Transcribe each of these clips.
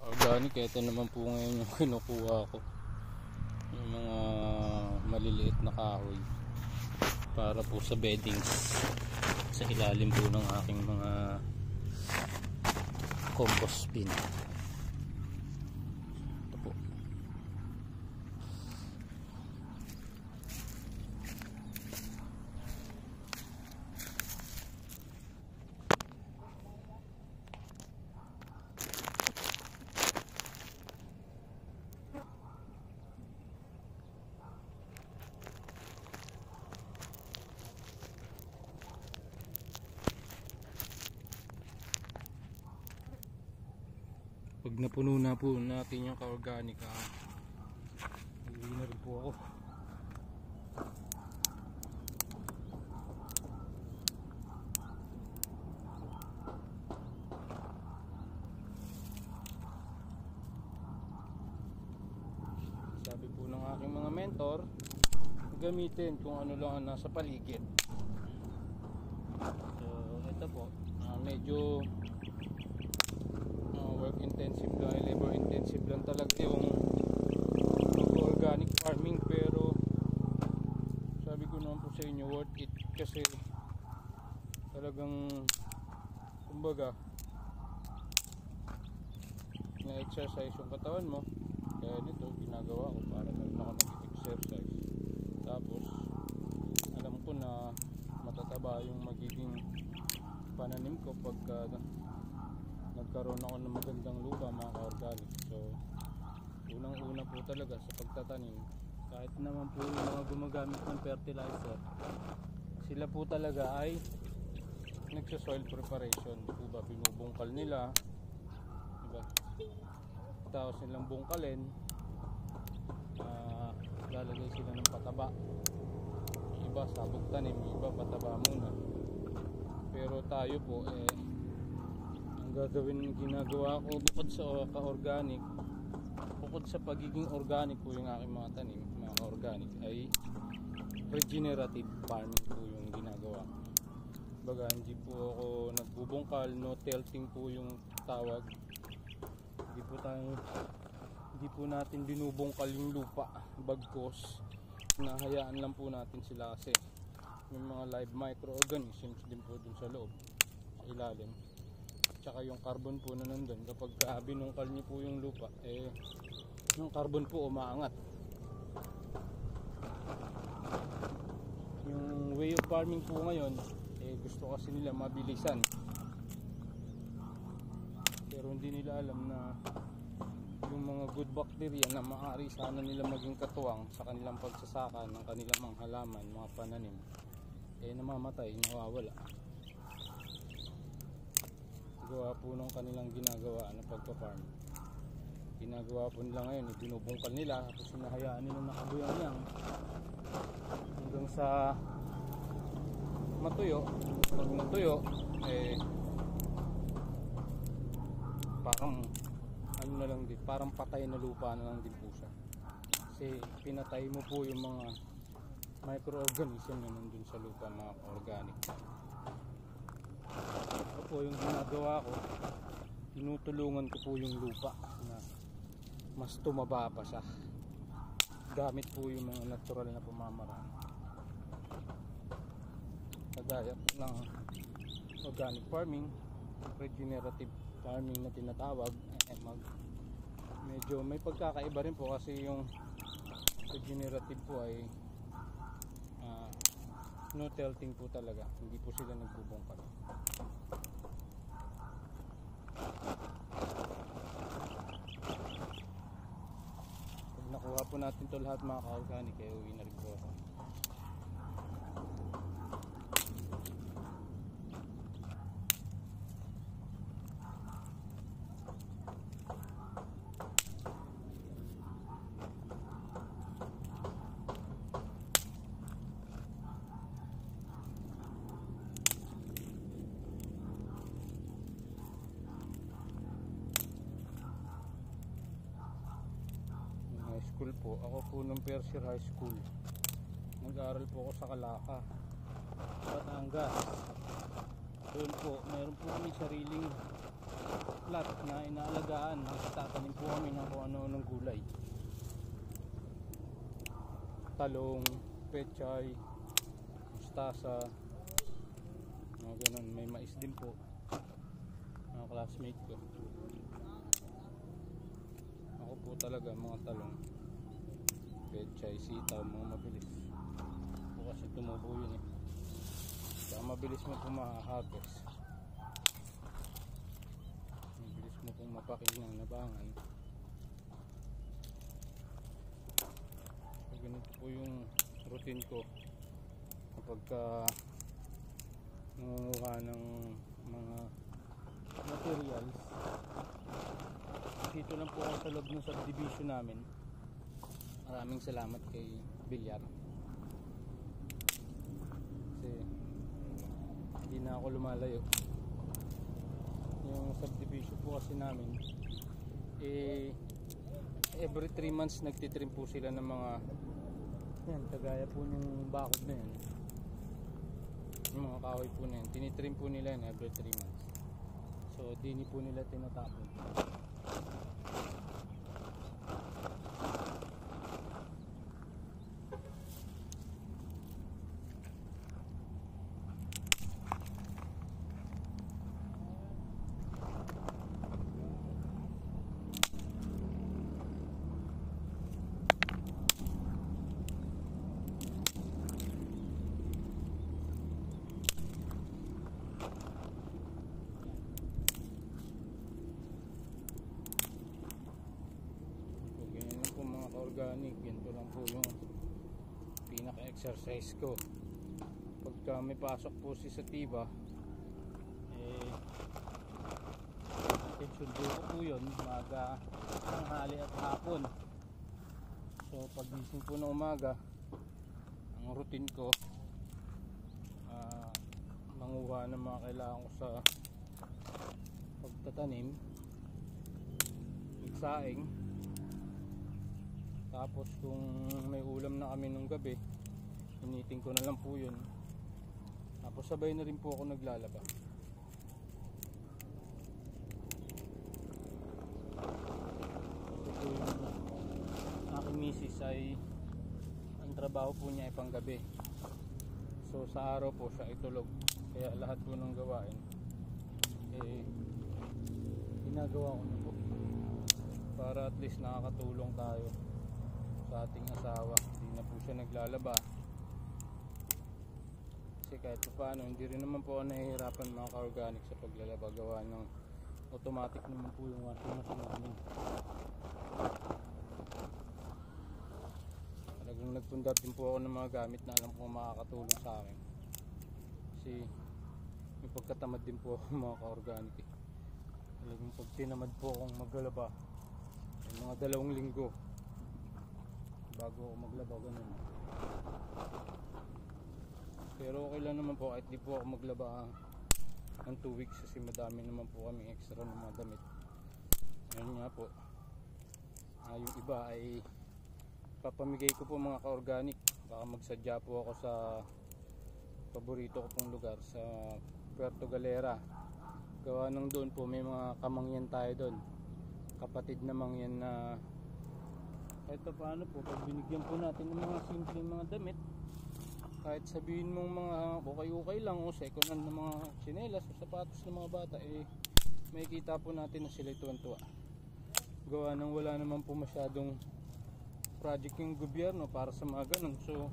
Organic, ito naman po ngayon yung kinukuha ko, yung mga maliliit na kahoy para po sa beddings sa ilalim po ng aking mga compost bin. Ito po. Pag napuno na po natin yung ka-organic, uwi na rin po ako. Sabi po ng aking mga mentor, gamitin kung ano lang ang nasa paligid. So ito po, medyo work intensive lang, labor intensive lang talaga yung organic farming, pero sabi ko naman po sa inyo, worth it, kasi talagang kumbaga na-exercise yung katawan mo. Kaya nito ginagawa ko para meron ako nag-exercise, tapos alam ko na matataba yung magiging pananim ko pagka nagkaroon ako ng magandang lupa, mga ka-organic. So unang-una po talaga sa pagtatanim, kahit naman po yung mga gumagamit ng fertilizer, sila po talaga ay nagsa-soil preparation. Di po ba, binubungkal nila, diba? Tapos nilang bungkalin, lalagay sila ng pataba. Iba sabog tanim, iba pataba muna. Pero tayo po gagawin, ginagawa ko bukod sa ka-organic, bukod sa pagiging organic po yung aking mga tanim, mga organic, ay regenerative farming po yung ginagawa. Baga, hindi po ako nagbubungkal, no tilting po yung tawag. Hindi po natin binubungkal yung lupa, bagkos nahayaan lang po natin sila, kasi may mga live microorganisms din po dun sa loob, sa ilalim. Tsaka yung carbon po na nandun, kapag binungkal niyo po yung lupa, yung carbon po umaangat. Yung way of farming po ngayon, gusto kasi nila mabilisan, pero hindi nila alam na yung mga good bacteria na maaari sana nila maging katuwang sa kanilang pagsasaka ng kanilang mga halaman, mga pananim, namamatay, nawawala. Gawa po ng kanilang ginagawa na pagka-farm. Ginagawa po nila ngayon, binubungkal nila, tapos hinahayaan nila nakabuyang lang hanggang sa matuyo. Pag natuyo, parang ano na lang din, parang patay na lupa na lang din po siya, kasi pinatay mo po yung mga microorganism na nandun sa lupa, mga organic. Ito po yung ginagawa ko, tinutulungan ko po yung lupa na mas tumaba pa siya gamit po yung mga natural na pamamaraan, kagaya po ng organic farming, regenerative farming na tinatawag. Medyo may pagkakaiba rin po, kasi yung regenerative po ay no tilting po talaga, hindi po sila nagbubungkal. Pag nakuha po natin to lahat, mga ka-organic, uwi na rin po ako. School po, ako po nung first year high school, nag-aaral po ako sa Calaka, Batangas. Doon po, meron po kami sariling plot na inaalagaan ng tatay mga kung ano-anong gulay. Talong, pechay, mustasa, mga ganun. May mais din po, mga classmate ko. Ako po talaga mga talong, pechay, sitaw, mga mabilis po kasi tumubo yun eh. Saka mabilis mo po ma-harvest, mabilis mo pong mapakinang nabangan. So ganito po yung routine ko kapag nangunguha ng mga materials. Dito lang po ako sa loob ng subdivision namin. Maraming salamat kay Bilyar kasi hindi na ako lumalayo. Yung subdivision po kasi namin every 3 months nagtitrim po sila ng mga yan, kagaya po ng bakod na yan, yung mga kahoy po na yan, tinitrim po nila yan every 3 months. So dini po nila tinatapon. Organic, ganito lang po yung pinaka-exercise ko. Pagka may pasok po si Sativa, sundo ko po yun, umaga, tanghali at hapon. So pagising po ng umaga, ang routine ko, manguha ng mga kailangan ko sa pagtatanim, magsaing. Tapos kung may ulam na kami nung gabi, initing ko na lang po yun. Tapos sabay na rin po ako naglalaba. Ito po yung aking misis ay ang trabaho po niya ay panggabi. So sa araw po siya itulog. Kaya lahat po ng gawain ginagawa ko na po para at least nakakatulong tayo sa ating asawa. Hindi na po siya naglalaba kasi kahit paano hindi rin naman po ako nahihirapan mga ka-organic sa paglalaba, gawa ng automatic naman po yung washing machine namin. Talagang nagpundar din po ako ng mga gamit na alam ko makakatulong sa akin kasi may pagkatamad din po ako mga ka-organic eh. Talagang pag tinamad po akong maglalaba ay mga 2 linggo bago ako maglaba, ganun. Pero okay lang naman po kahit di po ako maglaba ng 2 weeks kasi madami naman po kami extra ng mga damit. Ngayon nga po, yung iba ay papamigay ko po mga ka-organic. Baka magsadya po ako sa paborito ko pong lugar sa Puerto Galera. Gawa ng doon po may mga kamangyan tayo doon, kapatid na mangyan na kahit paano po pag binigyan po natin ng mga simpleng mga damit, kahit sabihin mong mga okay lang o second hand na mga tsinelas o sapatos ng mga bata, may kita po natin na sila tuwan-tuwa. Gawa ng wala naman po masyadong project yung gobyerno para sa mga ganun. So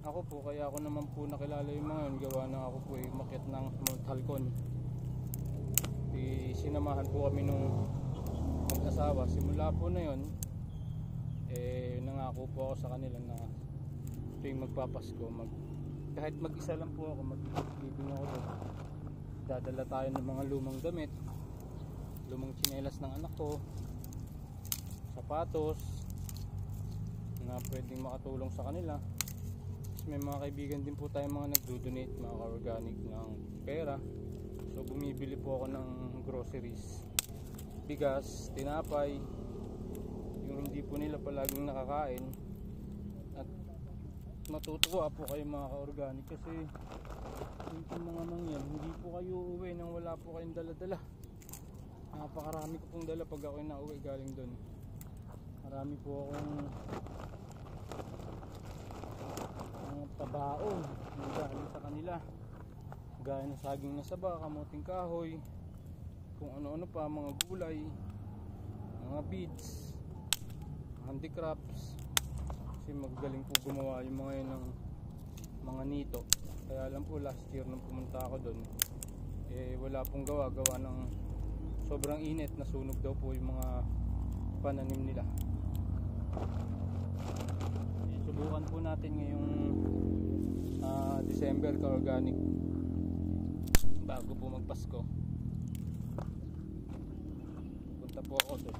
ako po, kaya ako naman po nakilala yung mga yun, gawa ng ako po ay umakyat ng Mount Halcon. Sinamahan po kami nung mag-asawa. Simula po na yun nangako po ako sa kanila na tuwing magpapasko, kahit mag-isa lang po ako, mag-living ako doon, dadala tayo ng mga lumang damit, lumang tsinelas ng anak ko, sapatos na pwedeng makatulong sa kanila. Tapos may mga kaibigan din po tayo mga nagdo-donate mga ka-organic ng pera. So bumibili po ako ng groceries, bigas, tinapay, yung hindi po nila palaging nakakain. At matutuwa po kayo mga ka-organic kasi yung mga mangyan, hindi po kayo uuwi nang wala po kayong dala-dala. Napakarami ko pong dala pag ako'y nauwi galing doon. Marami po akong mga tabaon na galing sa kanila, gaya ng saging na saba, kamuting kahoy, kung ano-ano pa, mga gulay, mga beads, handicrafts. Kasi magagaling po gumawa yung mga yun ng mga nito. Kaya alam po last year nung pumunta ako doon, wala pong gawa ng sobrang init, nasunog daw po yung mga pananim nila. Subukan po natin ngayong December ka-organic bago po magpasko. Punta po ako doon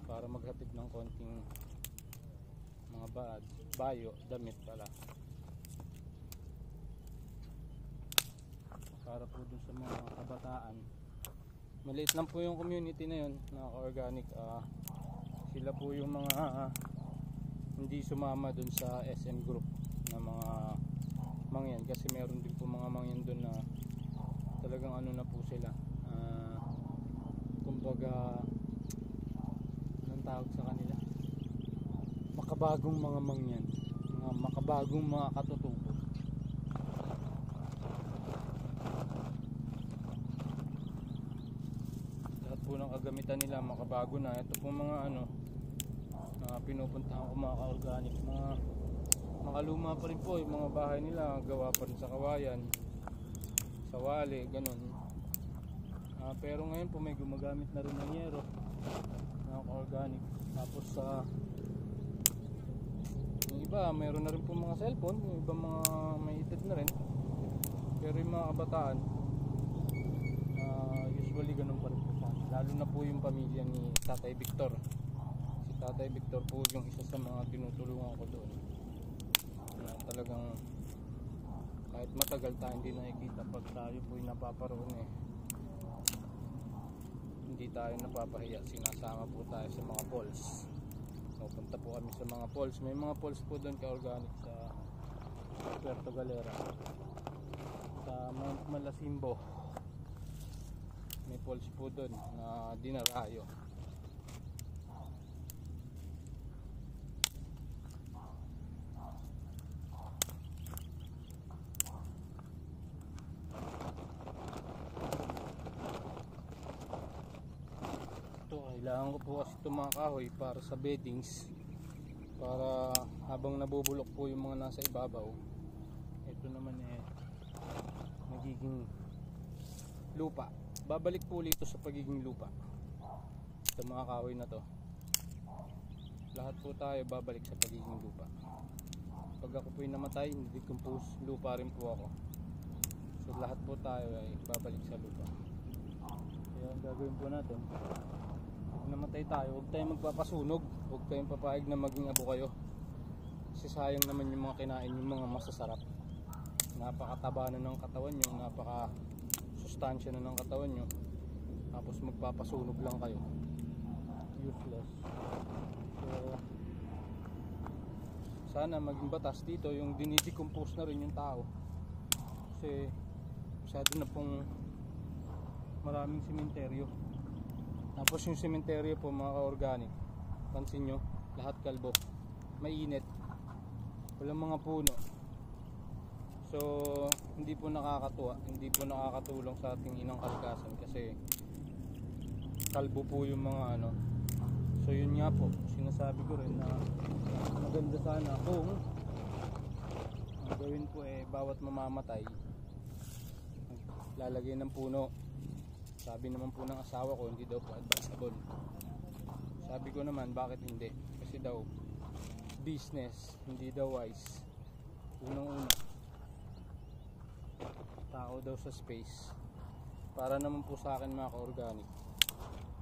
para maghatid ng konting mga bayo, damit pala, para po dun sa mga kabataan. Maliit lang po yung community na yun na organic. Sila po yung mga hindi sumama dun sa SM group na mga mangyan, kasi meron din po mga mangyan dun na talagang ano na po sila, kumbaga anong tawag sa kanila, makabagong mga mangyan, mga makabagong mga katutubo. Lahat po ng kagamitan nila makabago na. Ito po mga pinupuntahan ko mga ka-organic, mga makaluma pa rin po yung mga bahay nila, gawa pa rin sa kawayan, sa wali, ganun. Pero ngayon po may gumagamit na rin ng yero, mga ka-organic. Tapos yung iba mayroon na rin po mga cellphone, yung iba mga may edad na rin, pero yung mga kabataan usually ganun pa rin po sa, lalo na po yung pamilya ni Tatay Victor. Si Tatay Victor po yung isa sa mga tinutulungan ko doon, talagang kahit matagal tayo hindi nakikita, pag tayo po yung napaparoon hindi tayo napapahiya, sinasama po tayo sa mga polls. Punta po kami sa mga polls. May mga polls po doon ka-organic sa Puerto Galera, sa Mount Malasimbo. May polls po doon na dinarayo. Kailangan ko po kasi itong mga kahoy para sa beddings, para habang nabubulok po yung mga nasa ibabaw, ito naman magiging lupa. Babalik po ulit ito sa pagiging lupa. Ito mga kahoy na to, lahat po tayo babalik sa pagiging lupa. Pag ako po yung namatay, hindi decompose, lupa rin po ako. So lahat po tayo ay babalik sa lupa. Kaya ang gagawin po natin, namatay tayo, huwag tayong magpapasunog, huwag tayong papayag na maging abo kayo, kasi sayang naman yung mga kinain, yung mga masasarap. Napakataba na ng katawan nyo, napaka sustansya na ng katawan nyo, tapos magpapasunog lang kayo, useless. So sana maging batas dito yung dinidecompose na rin yung tao, kasi masyado na pong maraming sementeryo. Tapos yung sementeryo po mga ka-organic, pansin nyo, lahat kalbo, mainit, walang mga puno. So hindi po nakakatuwa, hindi po nakakatulong sa ating inang kalikasan, kasi kalbo po yung mga So yun nga po, sinasabi ko rin na maganda sana kung ang gawin po bawat mamamatay lalagay ng puno. Sabi naman po ng asawa ko, hindi daw po advisable. Sabi ko naman, bakit hindi? Kasi daw business, hindi daw wise. Unang-una, tao daw sa space. Para naman po sa akin mga ka-organic,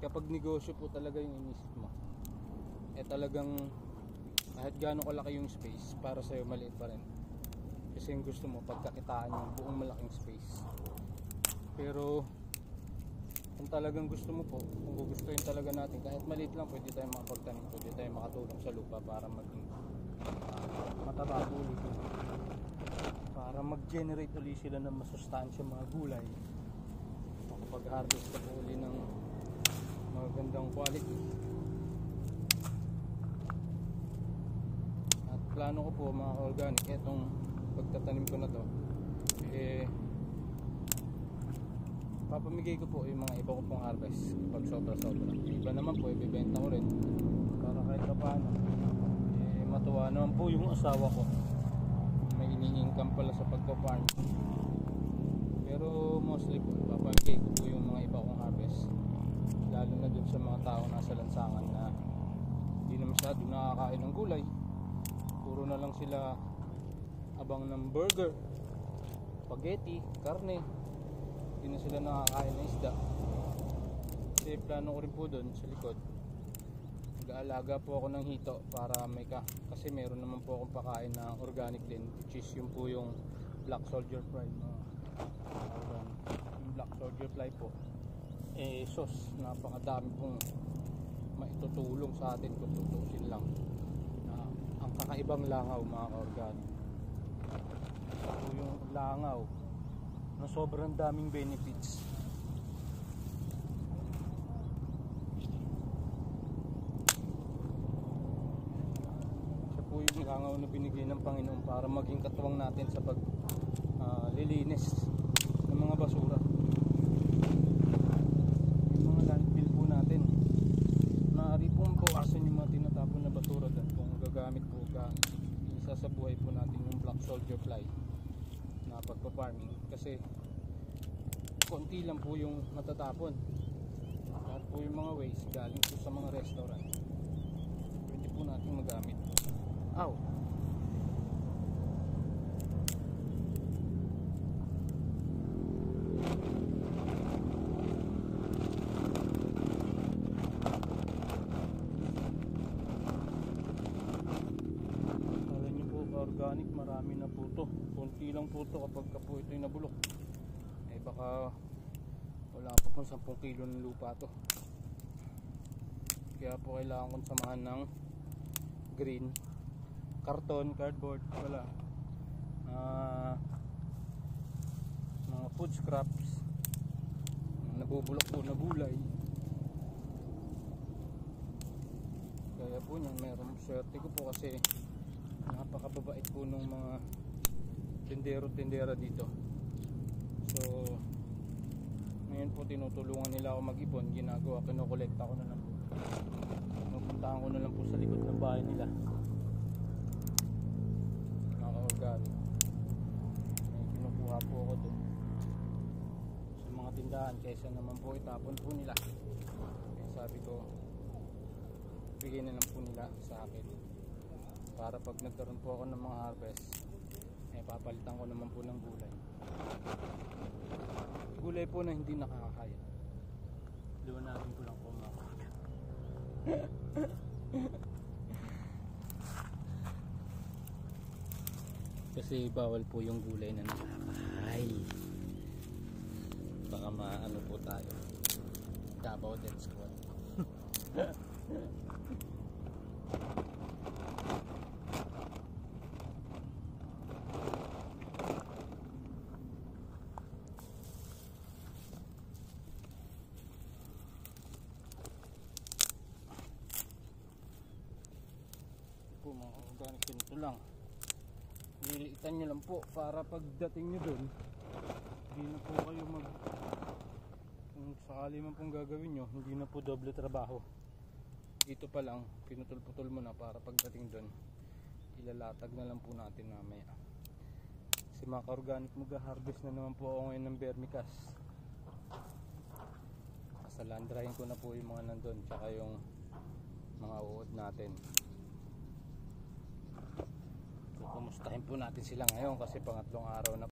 kapag negosyo po talaga yung inisip mo, talagang kahit gaano kalaki yung space, para sa'yo maliit pa rin. Kasi yung gusto mo, pagkakitaan yung buong malaking space. Pero kung talagang gusto mo po, kung gugustuhin talaga natin, kahit maliit lang, pwede tayong makapagtanim, pwede tayong makatulong sa lupa para maging mataba ulit, para mag-generate ulit sila ng masustansya mga gulay, makapag-harvest ka po ulit ng magandang quality. At plano ko po mga organic, itong pagtatanim ko na to, papamigay ko po yung mga iba ko pong harvest pag sobra-sobra. Iba naman po, ibibenta ko rin para kahit pa paano matuwa naman po yung asawa ko, may ini-income pala sa pagpa-farm. Pero mostly po, papamigay ko po yung mga iba kong harvest, lalo na dun sa mga tao nasa lansangan na hindi na masyado nakakain ng gulay. Puro na lang sila abang ng burger, spaghetti, karne. Hindi na sila nakakain ng isda. Kasi plano ko rin po doon sa likod, nag-aalaga po ako ng hito para may kasi meron naman po akong pakain na organic din, which is yung po yung black soldier fly. Yung black soldier fly po, sos, napakadami pong maitutulong sa atin kung tutusin lang. Ang kakaibang langaw mga ka-organic, ito po yung langaw na sobrang daming benefits. Siya po yung langaw na binigay ng Panginoon para maging katuwang natin sa paglilinis ng mga basura, yung mga landfill po natin. Maaari pong bawasan yung mga tinatapon na basura dyan kung gagamit po isa sa buhay po natin yung black soldier fly na pagpa-farming, kasi konti lang po yung matatapon. Lahat po yung mga waste galing po sa mga restaurant, pwede po natin magamit. Aw! Alam niyo po, organic, marami na po to. Konti lang po to kapag po ito'y nabulok. Baka wala pa pong 10 kilo ng lupa to. Kaya po kailangan kong samahan ng green, karton, cardboard, wala, mga food scraps, nabubulok po na gulay. Kaya po niyan, meron swerte ko po kasi napakababait po nung mga tindero-tindera dito. So ngayon po tinutulungan nila ako mag-ipon. Ginagawa, kinokolekta ko na lang, pupuntahan ko na lang po sa likod ng bahay nila, naka-organic. May kinukuha po ako doon sa mga tindahan kaysa naman po itapon po nila. Kaya sabi ko, bigay na lang po nila sa akin para pag nagkaroon po ako ng mga harvest, papalitan ko naman po ng gulay po na hindi nakakakaya. Liwanagin ko lang po mga kasi bawal po yung gulay na nakakahay, baka maano po tayo, Davao Death Squad. Mga organic, ganito lang, niliitan nyo lang po para pagdating nyo dun, hindi na po kayo kung sakali man pong gagawin nyo, hindi na po doble trabaho. Dito pa lang pinutol-putol mo na para pagdating dun ilalatag na lang po natin mamaya. Kasi mga ka-organic, mag-harvest na naman po ako ngayon ng vermicast. Salandrahin ko na po yung mga nandun, tsaka yung mga uod natin. Kumustahin po natin sila ngayon kasi pangatlong araw na